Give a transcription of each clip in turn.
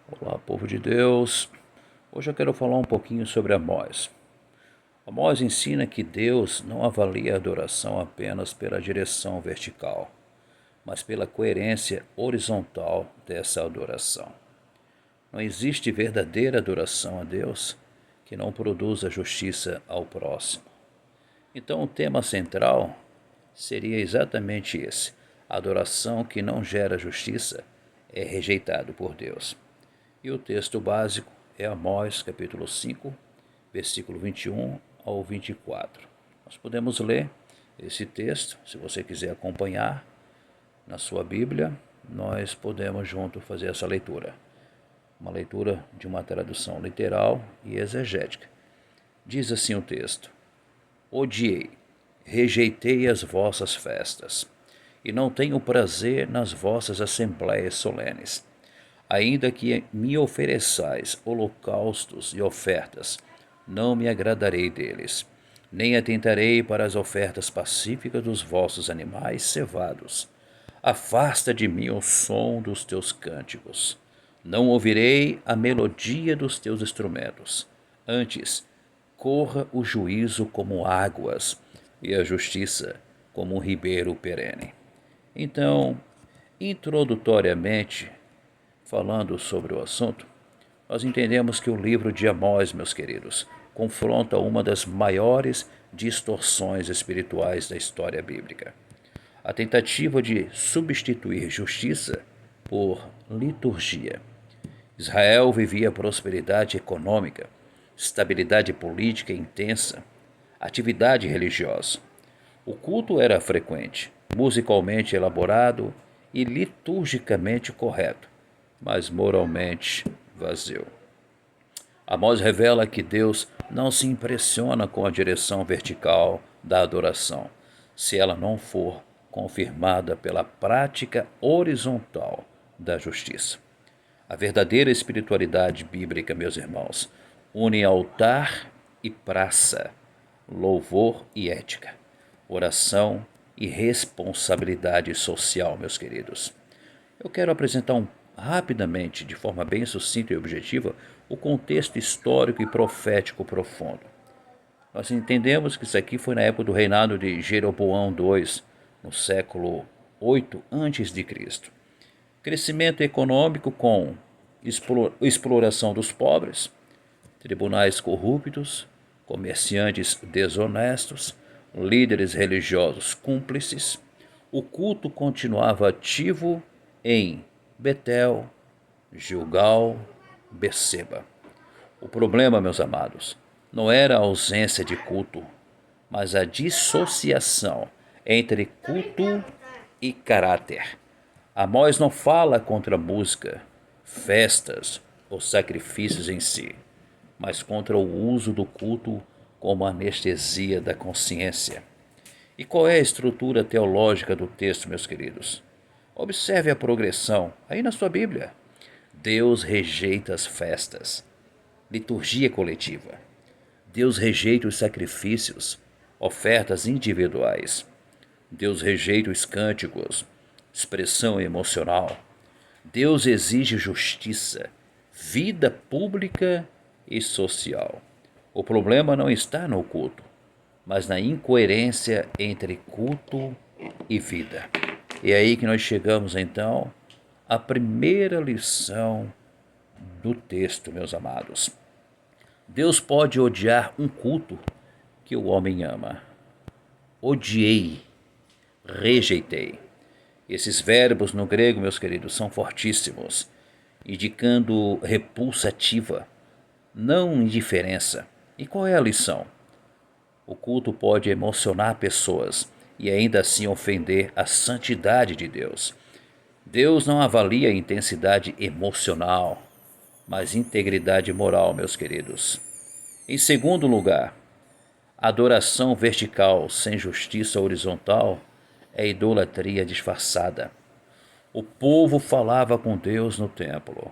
Olá, povo de Deus. Hoje eu quero falar um pouquinho sobre Amós. Amós ensina que Deus não avalia a adoração apenas pela direção vertical, mas pela coerência horizontal dessa adoração. Não existe verdadeira adoração a Deus que não produza justiça ao próximo. Então o tema central seria exatamente esse: a adoração que não gera justiça é rejeitado por Deus. E o texto básico é Amós, capítulo 5, versículo 21 ao 24. Nós podemos ler esse texto, se você quiser acompanhar na sua Bíblia, nós podemos junto fazer essa leitura. Uma leitura de uma tradução literal e exegética. Diz assim o texto: Odiei, rejeitei as vossas festas, e não tenho prazer nas vossas assembléias solenes. Ainda que me ofereçais holocaustos e ofertas, não me agradarei deles, nem atentarei para as ofertas pacíficas dos vossos animais cevados. Afasta de mim o som dos teus cânticos. Não ouvirei a melodia dos teus instrumentos. Antes, corra o juízo como águas e a justiça como um ribeiro perene. Então, introdutoriamente, falando sobre o assunto, nós entendemos que o livro de Amós, meus queridos, confronta uma das maiores distorções espirituais da história bíblica. A tentativa de substituir justiça por liturgia. Israel vivia prosperidade econômica, estabilidade política intensa, atividade religiosa. O culto era frequente, musicalmente elaborado e liturgicamente correto, mas moralmente vazio. Amós revela que Deus não se impressiona com a direção vertical da adoração, se ela não for confirmada pela prática horizontal da justiça. A verdadeira espiritualidade bíblica, meus irmãos, une altar e praça, louvor e ética, oração e responsabilidade social, meus queridos. Eu quero apresentar rapidamente, de forma bem sucinta e objetiva, o contexto histórico e profético profundo. Nós entendemos que isso aqui foi na época do reinado de Jeroboão II, no século 8 a.C. Crescimento econômico com exploração dos pobres, tribunais corruptos, comerciantes desonestos, líderes religiosos cúmplices. O culto continuava ativo em Betel, Gilgal, Beceba. O problema, meus amados, não era a ausência de culto, mas a dissociação entre culto e caráter. Amós não fala contra a música, festas ou sacrifícios em si, mas contra o uso do culto como anestesia da consciência. E qual é a estrutura teológica do texto, meus queridos? Observe a progressão aí na sua Bíblia. Deus rejeita as festas, liturgia coletiva. Deus rejeita os sacrifícios, ofertas individuais. Deus rejeita os cânticos, expressão emocional. Deus exige justiça, vida pública e social. O problema não está no culto, mas na incoerência entre culto e vida. E é aí que nós chegamos, então, à primeira lição do texto, meus amados. Deus pode odiar um culto que o homem ama. Odiei, rejeitei. Esses verbos no grego, meus queridos, são fortíssimos, indicando repulsa ativa, não indiferença. E qual é a lição? O culto pode emocionar pessoas e ainda assim ofender a santidade de Deus. Deus não avalia a intensidade emocional, mas integridade moral, meus queridos. Em segundo lugar, adoração vertical sem justiça horizontal é idolatria disfarçada. O povo falava com Deus no templo,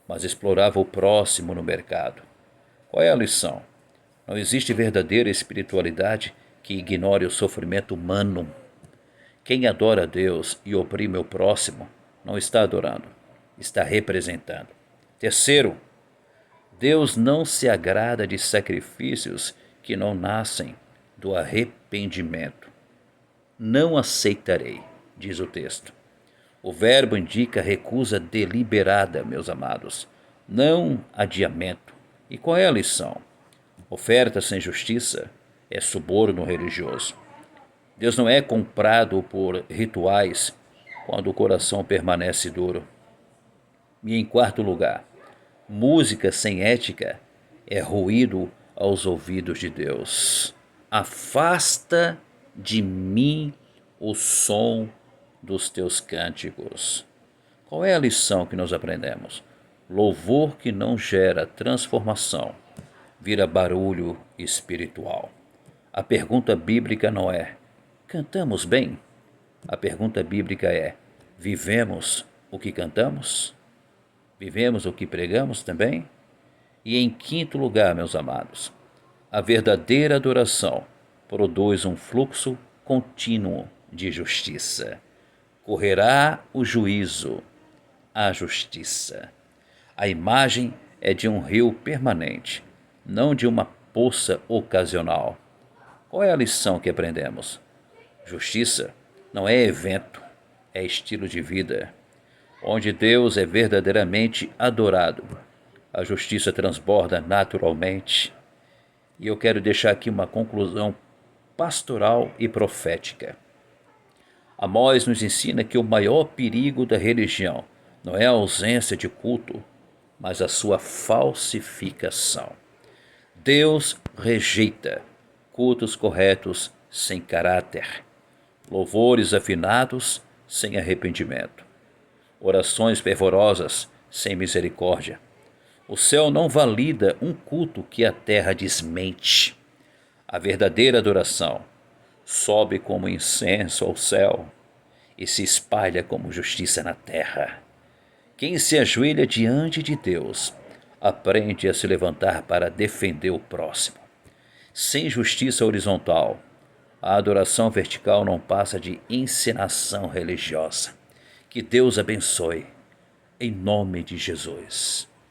mas explorava o próximo no mercado. Qual é a lição? Não existe verdadeira espiritualidade que ignore o sofrimento humano. Quem adora a Deus e oprime o próximo não está adorando, está representando. Terceiro, Deus não se agrada de sacrifícios que não nascem do arrependimento. Não aceitarei, diz o texto. O verbo indica recusa deliberada, meus amados, não adiamento. E qual é a lição? Oferta sem justiça é suborno religioso. Deus não é comprado por rituais quando o coração permanece duro. E em quarto lugar, música sem ética é ruído aos ouvidos de Deus. Afasta de mim o som dos teus cânticos. Qual é a lição que nós aprendemos? Louvor que não gera transformação vira barulho espiritual. A pergunta bíblica não é: cantamos bem? A pergunta bíblica é: vivemos o que cantamos? Vivemos o que pregamos também? E em quinto lugar, meus amados, a verdadeira adoração produz um fluxo contínuo de justiça. Correrá o juízo, a justiça. A imagem é de um rio permanente, não de uma poça ocasional. Qual é a lição que aprendemos? Justiça não é evento, é estilo de vida. Onde Deus é verdadeiramente adorado, a justiça transborda naturalmente. E eu quero deixar aqui uma conclusão pastoral e profética. Amós nos ensina que o maior perigo da religião não é a ausência de culto, mas a sua falsificação. Deus rejeita cultos corretos sem caráter, louvores afinados sem arrependimento, orações fervorosas sem misericórdia. O céu não valida um culto que a terra desmente. A verdadeira adoração sobe como incenso ao céu e se espalha como justiça na terra. Quem se ajoelha diante de Deus aprende a se levantar para defender o próximo. Sem justiça horizontal, a adoração vertical não passa de encenação religiosa. Que Deus abençoe, em nome de Jesus.